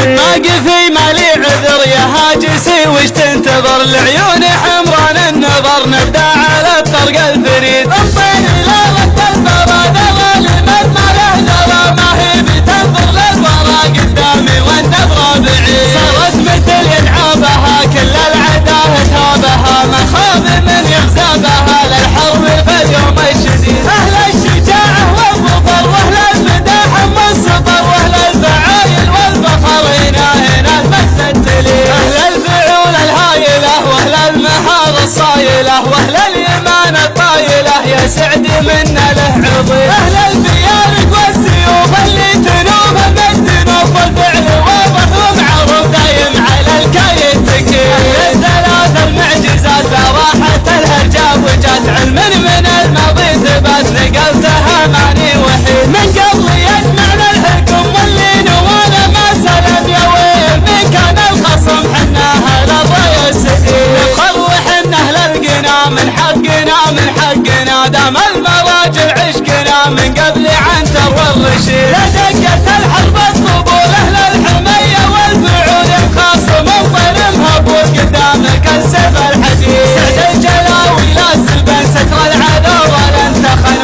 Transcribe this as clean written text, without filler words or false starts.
واقفي مالي عذر يا هاجسي وش تنتظر؟ العيون حمران النظر نبدا على الطرق الفريد. انطيني لا رد البراد غالبا ما له دوا ما هي بتنظر للورا قدامي والنظره بعيد. صارت مثل يلعبها كل العداه تابها ما خاب من يغزبها للحرب في اليوم الشديد. اهل الشجاعه والظفر واهل المداح والسطر واهل الفعايل والفخر هنا المتتلين. اهل الفعول الهايله واهل المحار الصايله واهل الايمان الطايله يا سعد منا له عظيم. اهل الفيارق والسيوف اللي تنوب بالذنوب والفعل واضح ومعروف دايم على الكاين تكين. اهل الثلاث المعجزات براحه الهرجاب وجات علم من الماضي ثبات نقلتها ماني وحيد. من قبل يجمعنا الحكم واللي نوانا ما سلم يا ويل من كان الخصم حنا اهل الرأي السديد. نفخر وحنا اهل القنا من حقنا دام المراجل عشقنا من قبل عنتر والرشيد.